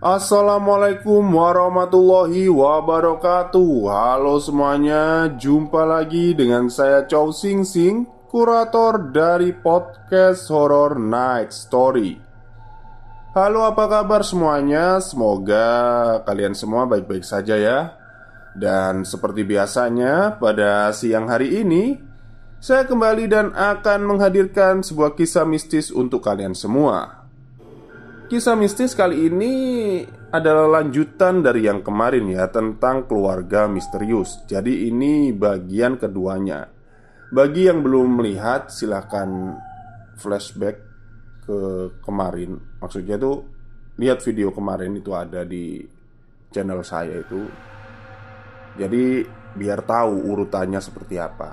Assalamualaikum warahmatullahi wabarakatuh. Halo semuanya, jumpa lagi dengan saya Chow Sing Sing, kurator dari podcast Horror Night Story. Halo, apa kabar semuanya? Semoga kalian semua baik-baik saja ya. Dan seperti biasanya, pada siang hari ini saya kembali dan akan menghadirkan sebuah kisah mistis untuk kalian semua. Kisah mistis kali ini adalah lanjutan dari yang kemarin ya, tentang keluarga misterius. Jadi ini bagian keduanya. Bagi yang belum melihat, silahkan flashback ke kemarin. Maksudnya tuh lihat video kemarin, itu ada di channel saya itu. Jadi biar tahu urutannya seperti apa.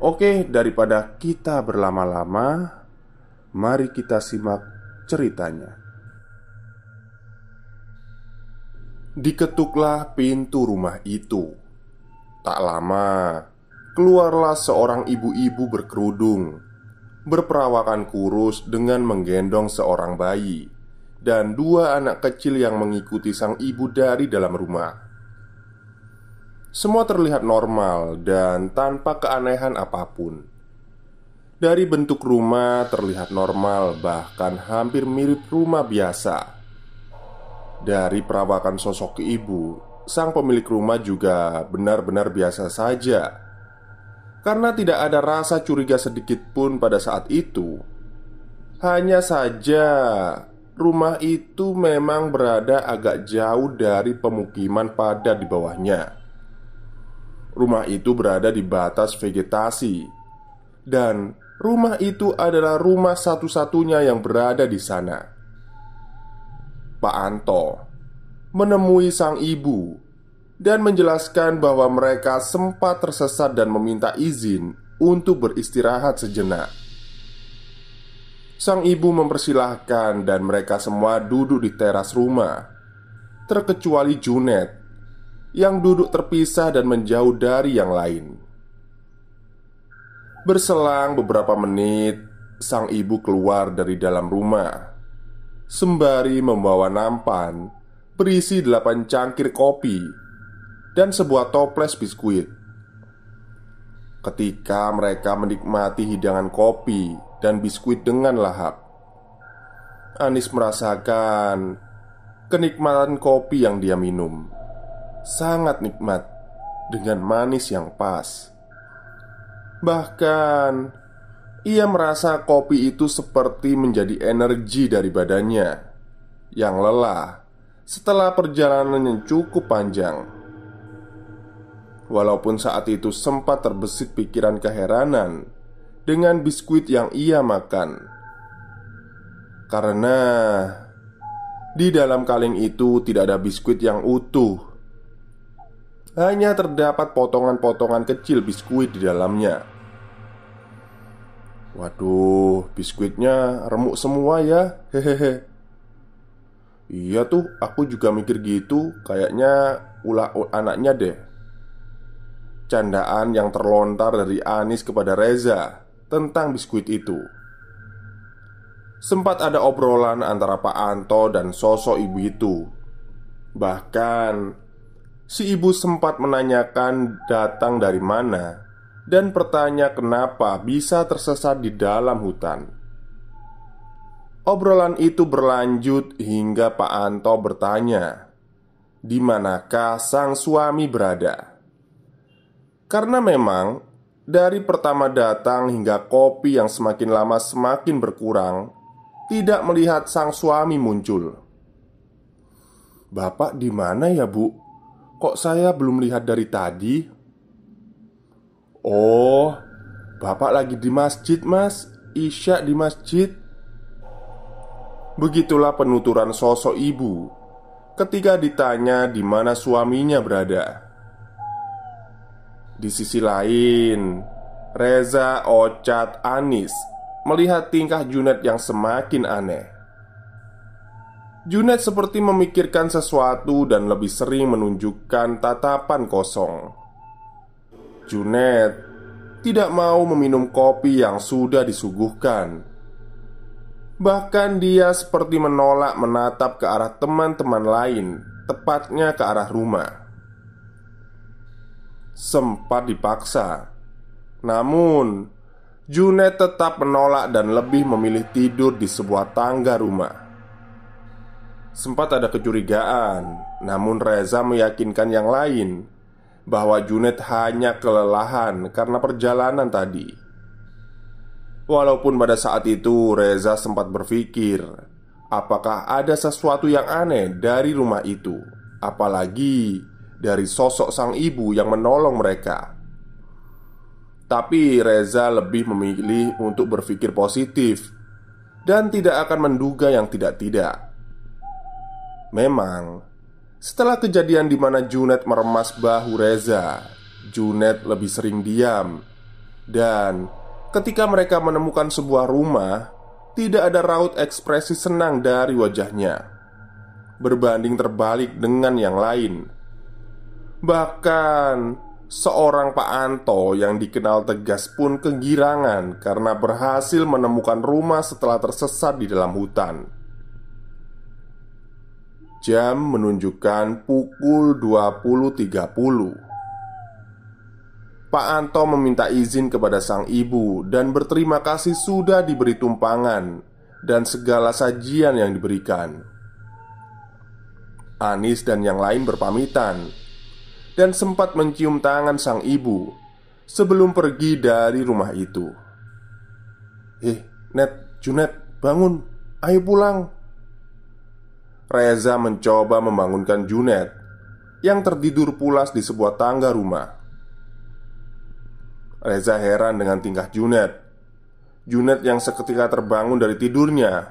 Oke, daripada kita berlama-lama, mari kita simak ceritanya. Diketuklah pintu rumah itu. Tak lama, keluarlah seorang ibu-ibu berkerudung, berperawakan kurus dengan menggendong seorang bayi dan dua anak kecil yang mengikuti sang ibu dari dalam rumah. Semua terlihat normal dan tanpa keanehan apapun. Dari bentuk rumah terlihat normal, bahkan hampir mirip rumah biasa. Dari perawakan sosok ibu, sang pemilik rumah juga benar-benar biasa saja. Karena tidak ada rasa curiga sedikit pun pada saat itu. Hanya saja, rumah itu memang berada agak jauh dari pemukiman padat di bawahnya. Rumah itu berada di batas vegetasi, dan rumah itu adalah rumah satu-satunya yang berada di sana. Pak Anto menemui sang ibu dan menjelaskan bahwa mereka sempat tersesat dan meminta izin untuk beristirahat sejenak. Sang ibu mempersilahkan dan mereka semua duduk di teras rumah, terkecuali Junet yang duduk terpisah dan menjauh dari yang lain. Berselang beberapa menit, sang ibu keluar dari dalam rumah sembari membawa nampan berisi 8 cangkir kopi dan sebuah toples biskuit. Ketika mereka menikmati hidangan kopi dan biskuit dengan lahap, Anis merasakan kenikmatan kopi yang dia minum. Sangat nikmat, dengan manis yang pas. Bahkan, ia merasa kopi itu seperti menjadi energi dari badannya yang lelah setelah perjalanan yang cukup panjang. Walaupun saat itu sempat terbesit pikiran keheranan dengan biskuit yang ia makan, karena di dalam kaleng itu tidak ada biskuit yang utuh. Hanya terdapat potongan-potongan kecil biskuit di dalamnya. Waduh, biskuitnya remuk semua ya. Hehehe. Iya tuh, aku juga mikir gitu. Kayaknya ulah anaknya deh. Candaan yang terlontar dari Anis kepada Reza tentang biskuit itu. Sempat ada obrolan antara Pak Anto dan sosok ibu itu. Bahkan si ibu sempat menanyakan datang dari mana dan bertanya kenapa bisa tersesat di dalam hutan. Obrolan itu berlanjut hingga Pak Anto bertanya, di manakah sang suami berada? Karena memang dari pertama datang hingga kopi yang semakin lama semakin berkurang, tidak melihat sang suami muncul. "Bapak di mana ya, Bu? Kok saya belum lihat dari tadi?" "Oh, Bapak lagi di masjid, Mas. Isya di masjid." Begitulah penuturan sosok ibu ketika ditanya di mana suaminya berada. Di sisi lain, Reza, Ocat, Anis melihat tingkah Junet yang semakin aneh. Junet seperti memikirkan sesuatu dan lebih sering menunjukkan tatapan kosong. Junet tidak mau meminum kopi yang sudah disuguhkan. Bahkan dia seperti menolak menatap ke arah teman-teman lain, tepatnya ke arah rumah. Sempat dipaksa, namun Junet tetap menolak dan lebih memilih tidur di sebuah tangga rumah. Sempat ada kecurigaan, namun Reza meyakinkan yang lain bahwa Junet hanya kelelahan karena perjalanan tadi. Walaupun pada saat itu Reza sempat berpikir, apakah ada sesuatu yang aneh dari rumah itu, apalagi dari sosok sang ibu yang menolong mereka. Tapi Reza lebih memilih untuk berpikir positif dan tidak akan menduga yang tidak-tidak. Memang, setelah kejadian di mana Junet meremas bahu Reza, Junet lebih sering diam. Dan ketika mereka menemukan sebuah rumah, tidak ada raut ekspresi senang dari wajahnya, berbanding terbalik dengan yang lain. Bahkan seorang Pak Anto yang dikenal tegas pun kegirangan karena berhasil menemukan rumah setelah tersesat di dalam hutan. Jam menunjukkan pukul 20.30. Pak Anto meminta izin kepada sang ibu dan berterima kasih sudah diberi tumpangan dan segala sajian yang diberikan. Anis dan yang lain berpamitan dan sempat mencium tangan sang ibu sebelum pergi dari rumah itu. Net, Junet, bangun, ayo pulang." Reza mencoba membangunkan Junet yang tertidur pulas di sebuah tangga rumah. Reza heran dengan tingkah Junet. Junet yang seketika terbangun dari tidurnya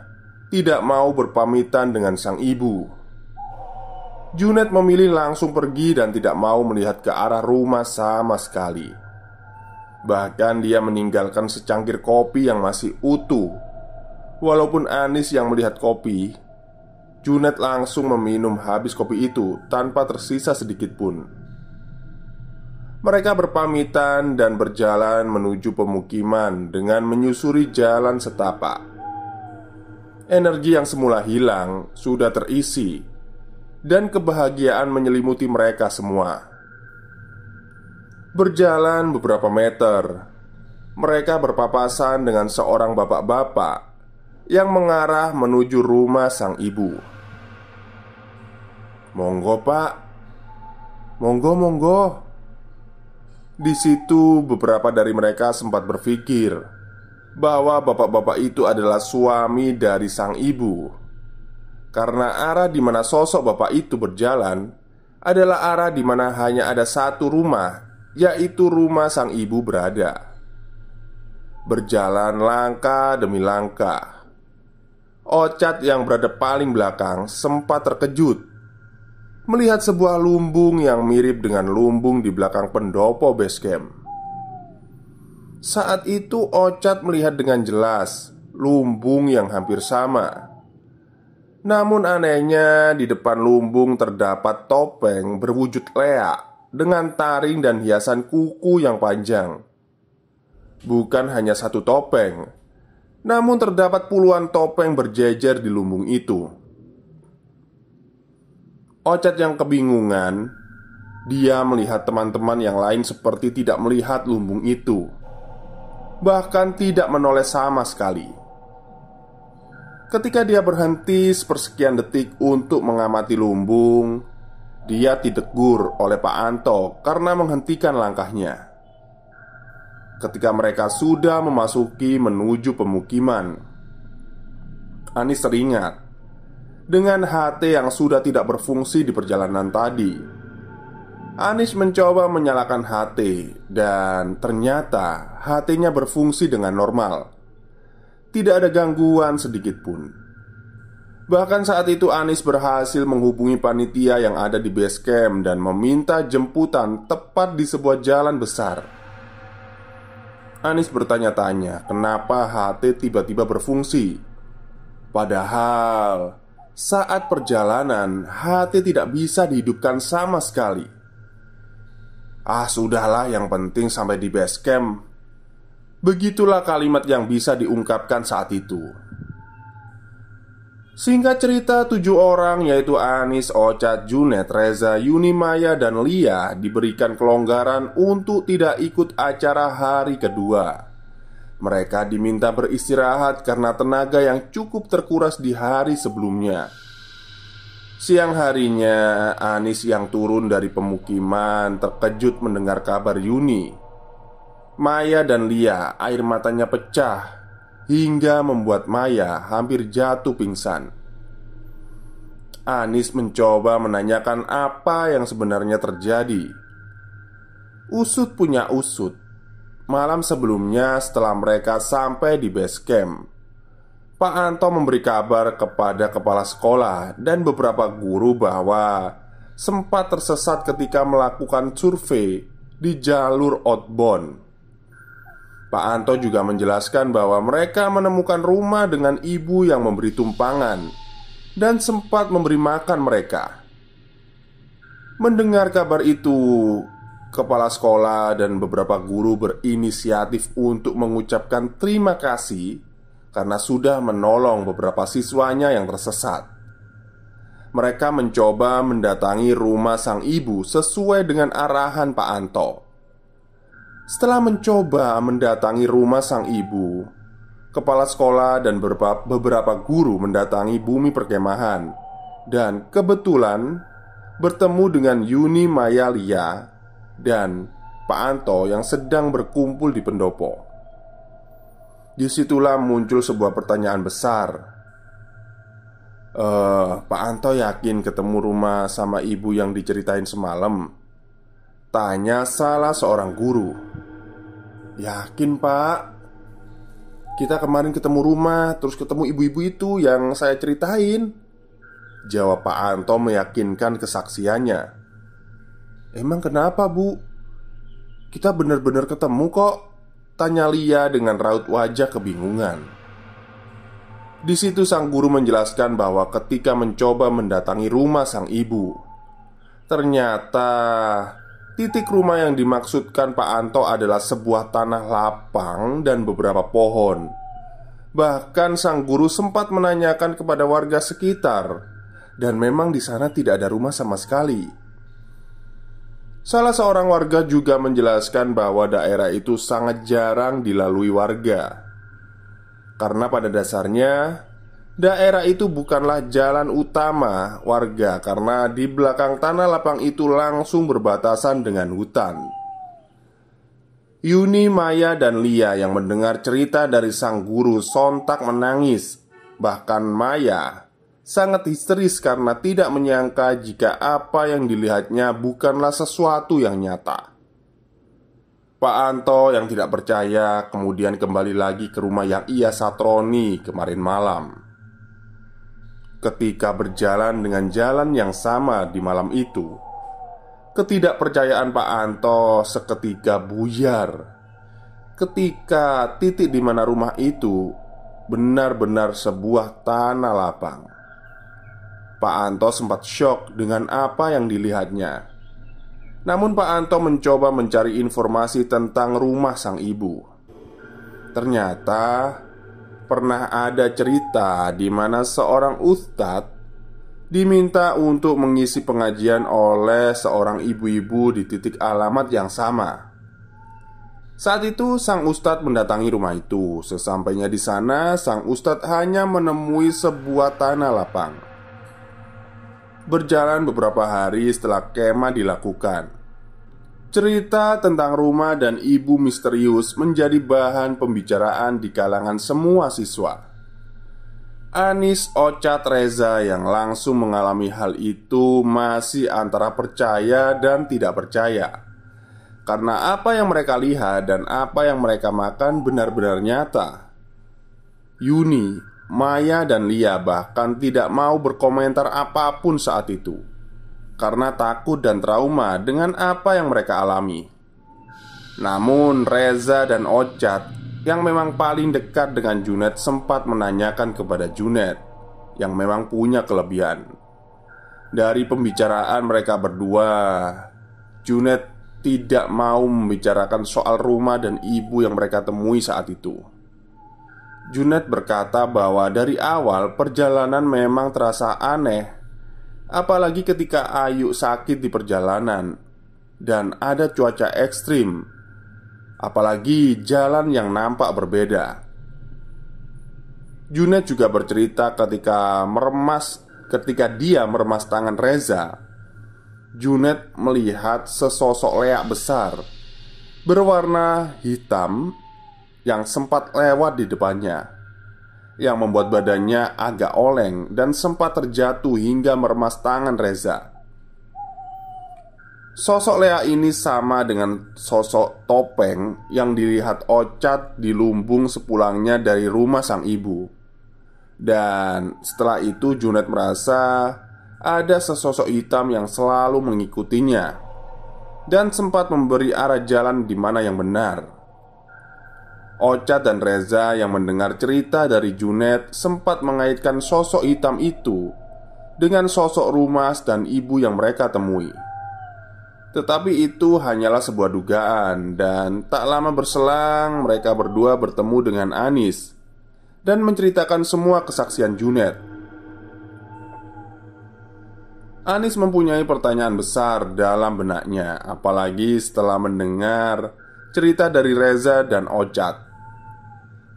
tidak mau berpamitan dengan sang ibu. Junet memilih langsung pergi dan tidak mau melihat ke arah rumah sama sekali. Bahkan dia meninggalkan secangkir kopi yang masih utuh. Walaupun Anis yang melihat kopi, Junet langsung meminum habis kopi itu tanpa tersisa sedikit pun. Mereka berpamitan dan berjalan menuju pemukiman dengan menyusuri jalan setapak. Energi yang semula hilang sudah terisi, dan kebahagiaan menyelimuti mereka semua. Berjalan beberapa meter, mereka berpapasan dengan seorang bapak-bapak yang mengarah menuju rumah sang ibu. "Monggo, Pak. Monggo." Di situ beberapa dari mereka sempat berpikir bahwa bapak-bapak itu adalah suami dari sang ibu, karena arah di mana sosok bapak itu berjalan adalah arah di mana hanya ada satu rumah, yaitu rumah sang ibu berada. Berjalan langkah demi langkah, Ocat yang berada paling belakang sempat terkejut melihat sebuah lumbung yang mirip dengan lumbung di belakang pendopo base camp. Saat itu Ocat melihat dengan jelas lumbung yang hampir sama. Namun anehnya, di depan lumbung terdapat topeng berwujud leak dengan taring dan hiasan kuku yang panjang. Bukan hanya satu topeng, namun terdapat puluhan topeng berjejer di lumbung itu. Ocat yang kebingungan, dia melihat teman-teman yang lain seperti tidak melihat lumbung itu, bahkan tidak menoleh sama sekali. Ketika dia berhenti sepersekian detik untuk mengamati lumbung, dia ditegur oleh Pak Anto karena menghentikan langkahnya. Ketika mereka sudah memasuki menuju pemukiman, Anis teringat dengan HT yang sudah tidak berfungsi di perjalanan tadi. Anis mencoba menyalakan HT dan ternyata HT-nya berfungsi dengan normal. Tidak ada gangguan sedikit pun. Bahkan saat itu Anis berhasil menghubungi panitia yang ada di base camp dan meminta jemputan tepat di sebuah jalan besar. Anis bertanya-tanya kenapa HT tiba-tiba berfungsi. Padahal saat perjalanan, HT tidak bisa dihidupkan sama sekali. Sudahlah, yang penting sampai di base camp." Begitulah kalimat yang bisa diungkapkan saat itu. Singkat cerita, 7 orang yaitu Anis, Ocat, Junet, Reza, Yuni, Maya, dan Lia diberikan kelonggaran untuk tidak ikut acara hari kedua. Mereka diminta beristirahat karena tenaga yang cukup terkuras di hari sebelumnya. Siang harinya, Anis yang turun dari pemukiman terkejut mendengar kabar Yuni. Maya dan Lia air matanya pecah hingga membuat Maya hampir jatuh pingsan. Anis mencoba menanyakan apa yang sebenarnya terjadi. Usut punya usut. Malam sebelumnya setelah mereka sampai di base camp, Pak Anto memberi kabar kepada kepala sekolah dan beberapa guru bahwa sempat tersesat ketika melakukan survei di jalur outbound. Pak Anto juga menjelaskan bahwa mereka menemukan rumah dengan ibu yang memberi tumpangan dan sempat memberi makan mereka. Mendengar kabar itu, kepala sekolah dan beberapa guru berinisiatif untuk mengucapkan terima kasih karena sudah menolong beberapa siswanya yang tersesat. Mereka mencoba mendatangi rumah sang ibu sesuai dengan arahan Pak Anto. Setelah mencoba mendatangi rumah sang ibu, kepala sekolah dan beberapa guru mendatangi bumi perkemahan dan kebetulan bertemu dengan Yuni, Maya, Lia, dan Pak Anto yang sedang berkumpul di pendopo. Disitulah muncul sebuah pertanyaan besar. Pak Anto yakin ketemu rumah sama ibu yang diceritain semalam? Tanya salah seorang guru. Yakin Pak. Kita kemarin ketemu rumah, terus ketemu ibu-ibu itu yang saya ceritain, jawab Pak Anto meyakinkan kesaksiannya. Emang kenapa Bu? Kita benar-benar ketemu kok, tanya Lia dengan raut wajah kebingungan. Di situ sang guru menjelaskan bahwa ketika mencoba mendatangi rumah sang ibu, ternyata titik rumah yang dimaksudkan Pak Anto adalah sebuah tanah lapang dan beberapa pohon. Bahkan sang guru sempat menanyakan kepada warga sekitar, dan memang di sana tidak ada rumah sama sekali. Salah seorang warga juga menjelaskan bahwa daerah itu sangat jarang dilalui warga, karena pada dasarnya daerah itu bukanlah jalan utama warga, karena di belakang tanah lapang itu langsung berbatasan dengan hutan. Yuni, Maya, dan Lia yang mendengar cerita dari sang guru sontak menangis. Bahkan Maya sangat histeris karena tidak menyangka jika apa yang dilihatnya bukanlah sesuatu yang nyata. Pak Anto yang tidak percaya kemudian kembali lagi ke rumah yang ia satroni kemarin malam. Ketika berjalan dengan jalan yang sama di malam itu, ketidakpercayaan Pak Anto seketika buyar ketika titik di mana rumah itu benar-benar sebuah tanah lapang. Pak Anto sempat syok dengan apa yang dilihatnya. Namun Pak Anto mencoba mencari informasi tentang rumah sang ibu. Ternyata pernah ada cerita di mana seorang ustadz diminta untuk mengisi pengajian oleh seorang ibu-ibu di titik alamat yang sama. Saat itu sang ustadz mendatangi rumah itu. Sesampainya di sana, sang ustadz hanya menemui sebuah tanah lapang. Berjalan beberapa hari setelah kemah dilakukan, cerita tentang rumah dan ibu misterius menjadi bahan pembicaraan di kalangan semua siswa. Anis, Ocat, Reza yang langsung mengalami hal itu masih antara percaya dan tidak percaya, karena apa yang mereka lihat dan apa yang mereka makan benar-benar nyata. Yuni, Maya, dan Lia bahkan tidak mau berkomentar apapun saat itu karena takut dan trauma dengan apa yang mereka alami. Namun Reza dan Ocat yang memang paling dekat dengan Junet sempat menanyakan kepada Junet yang memang punya kelebihan. Dari pembicaraan mereka berdua, Junet tidak mau membicarakan soal rumah dan ibu yang mereka temui saat itu. Junet berkata bahwa dari awal perjalanan memang terasa aneh, apalagi ketika Ayu sakit di perjalanan dan ada cuaca ekstrim, apalagi jalan yang nampak berbeda. Junet juga bercerita ketika dia meremas tangan Reza, Junet melihat sesosok leak besar berwarna hitam yang sempat lewat di depannya, yang membuat badannya agak oleng dan sempat terjatuh hingga meremas tangan Reza. Sosok leak ini sama dengan sosok topeng yang dilihat Ocat di lumbung sepulangnya dari rumah sang ibu. Dan setelah itu Junet merasa ada sesosok hitam yang selalu mengikutinya dan sempat memberi arah jalan di mana yang benar. Ocat dan Reza yang mendengar cerita dari Junet sempat mengaitkan sosok hitam itu dengan sosok Rumas dan ibu yang mereka temui. Tetapi itu hanyalah sebuah dugaan, dan tak lama berselang mereka berdua bertemu dengan Anis dan menceritakan semua kesaksian Junet. Anis mempunyai pertanyaan besar dalam benaknya, apalagi setelah mendengar cerita dari Reza dan Ocat.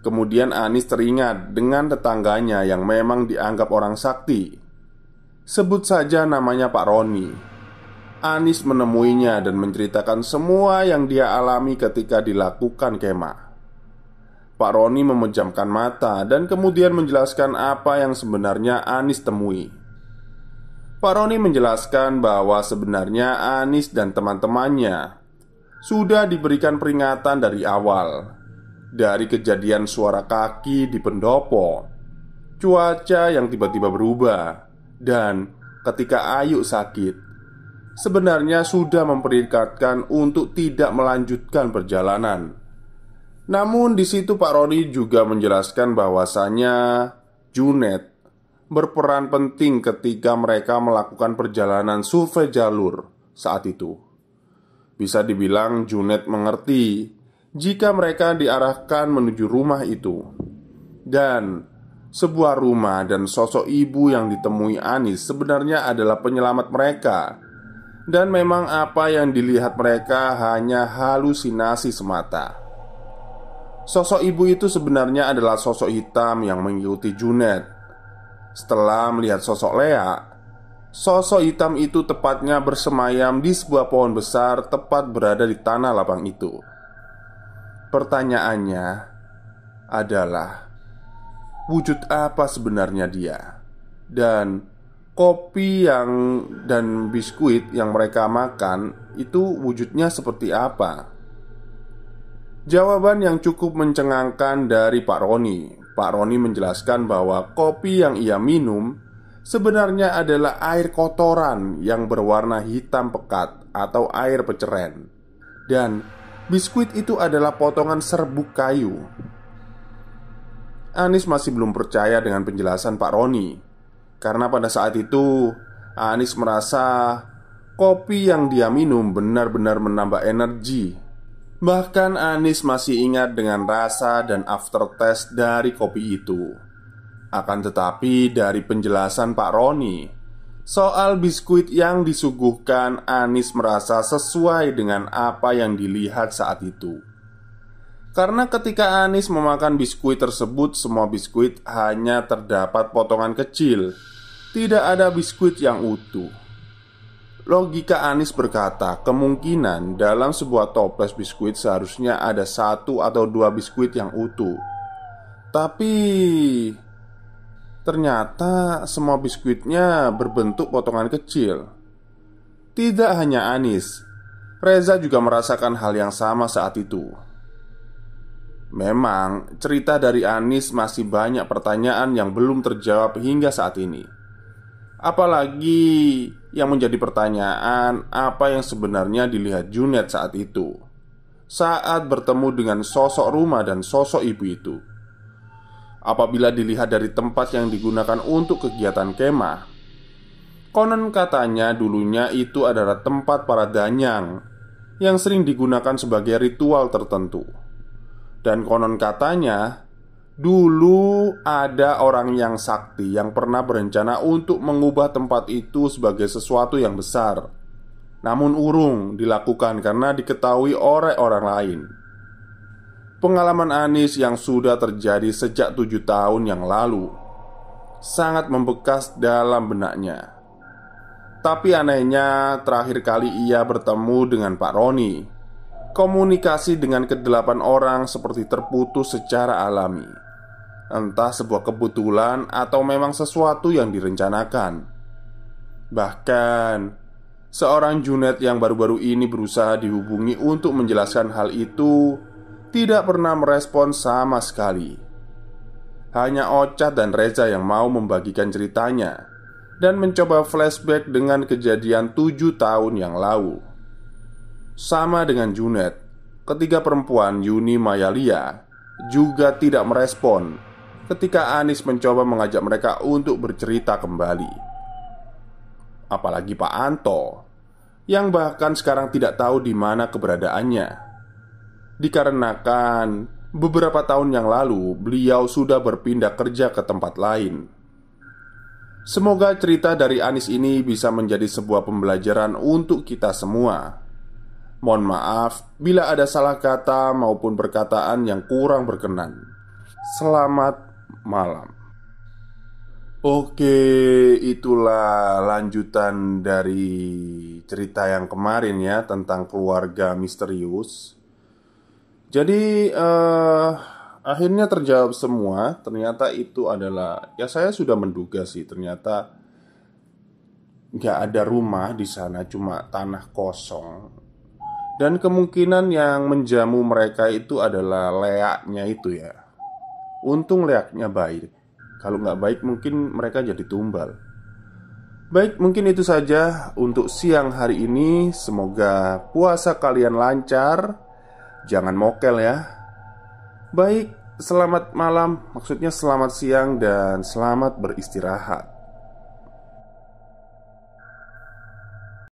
Kemudian Anis teringat dengan tetangganya yang memang dianggap orang sakti. Sebut saja namanya Pak Roni. Anis menemuinya dan menceritakan semua yang dia alami ketika dilakukan kemah. Pak Roni memejamkan mata dan kemudian menjelaskan apa yang sebenarnya Anis temui. Pak Roni menjelaskan bahwa sebenarnya Anis dan teman-temannya sudah diberikan peringatan dari awal. Dari kejadian suara kaki di pendopo, cuaca yang tiba-tiba berubah, dan ketika Ayu sakit, sebenarnya sudah memperingatkan untuk tidak melanjutkan perjalanan. Namun di situ Pak Roni juga menjelaskan bahwasanya Junet berperan penting ketika mereka melakukan perjalanan survei jalur saat itu. Bisa dibilang Junet mengerti jika mereka diarahkan menuju rumah itu. Dan sebuah rumah dan sosok ibu yang ditemui Anis sebenarnya adalah penyelamat mereka. Dan memang apa yang dilihat mereka hanya halusinasi semata. Sosok ibu itu sebenarnya adalah sosok hitam yang mengikuti Junet. Setelah melihat sosok Lea, sosok hitam itu tepatnya bersemayam di sebuah pohon besar tepat berada di tanah lapang itu. Pertanyaannya adalah, wujud apa sebenarnya dia? Dan kopi dan biskuit yang mereka makan itu wujudnya seperti apa? Jawaban yang cukup mencengangkan dari Pak Roni. Pak Roni menjelaskan bahwa kopi yang ia minum sebenarnya adalah air kotoran yang berwarna hitam pekat atau air peceren. Dan biskuit itu adalah potongan serbuk kayu. Anis masih belum percaya dengan penjelasan Pak Roni, karena pada saat itu Anis merasa kopi yang dia minum benar-benar menambah energi. Bahkan Anis masih ingat dengan rasa dan aftertaste dari kopi itu. Akan tetapi dari penjelasan Pak Roni soal biskuit yang disuguhkan, Anis merasa sesuai dengan apa yang dilihat saat itu. Karena ketika Anis memakan biskuit tersebut, semua biskuit hanya terdapat potongan kecil. Tidak ada biskuit yang utuh. Logika Anis berkata, kemungkinan dalam sebuah toples biskuit seharusnya ada 1 atau 2 biskuit yang utuh. Tapi ternyata semua biskuitnya berbentuk potongan kecil. Tidak hanya Anis, Reza juga merasakan hal yang sama saat itu. Memang cerita dari Anis masih banyak pertanyaan yang belum terjawab hingga saat ini. Apalagi yang menjadi pertanyaan, apa yang sebenarnya dilihat Junet saat itu, saat bertemu dengan sosok rumah dan sosok ibu itu. Apabila dilihat dari tempat yang digunakan untuk kegiatan kemah, konon katanya dulunya itu adalah tempat para danyang yang sering digunakan sebagai ritual tertentu. Dan konon katanya Dulu ada orang yang sakti yang pernah berencana untuk mengubah tempat itu sebagai sesuatu yang besar. Namun urung dilakukan karena diketahui oleh orang lain. Pengalaman Anis yang sudah terjadi sejak 7 tahun yang lalu sangat membekas dalam benaknya. Tapi anehnya, terakhir kali ia bertemu dengan Pak Roni, komunikasi dengan kedelapan orang seperti terputus secara alami. Entah sebuah kebetulan atau memang sesuatu yang direncanakan. Bahkan seorang Junet yang baru-baru ini berusaha dihubungi untuk menjelaskan hal itu tidak pernah merespon sama sekali. Hanya Ocat dan Reza yang mau membagikan ceritanya dan mencoba flashback dengan kejadian 7 tahun yang lalu. Sama dengan Junet, ketiga perempuan Yuni Mayalia juga tidak merespon ketika Anis mencoba mengajak mereka untuk bercerita kembali. Apalagi Pak Anto, yang bahkan sekarang tidak tahu di mana keberadaannya. Dikarenakan beberapa tahun yang lalu beliau sudah berpindah kerja ke tempat lain. Semoga cerita dari Anis ini bisa menjadi sebuah pembelajaran untuk kita semua. Mohon maaf bila ada salah kata maupun perkataan yang kurang berkenan. Selamat malam. Oke, itulah lanjutan dari cerita yang kemarin ya, tentang keluarga misterius. Jadi akhirnya terjawab semua. Ternyata itu adalah, ya saya sudah menduga sih, ternyata nggak ada rumah di sana, cuma tanah kosong. Dan kemungkinan yang menjamu mereka itu adalah leaknya itu ya. Untung leaknya baik. Kalau nggak baik mungkin mereka jadi tumbal. Baik, mungkin itu saja untuk siang hari ini. Semoga puasa kalian lancar. Jangan mokel ya. Baik, selamat malam. Maksudnya selamat siang dan selamat beristirahat.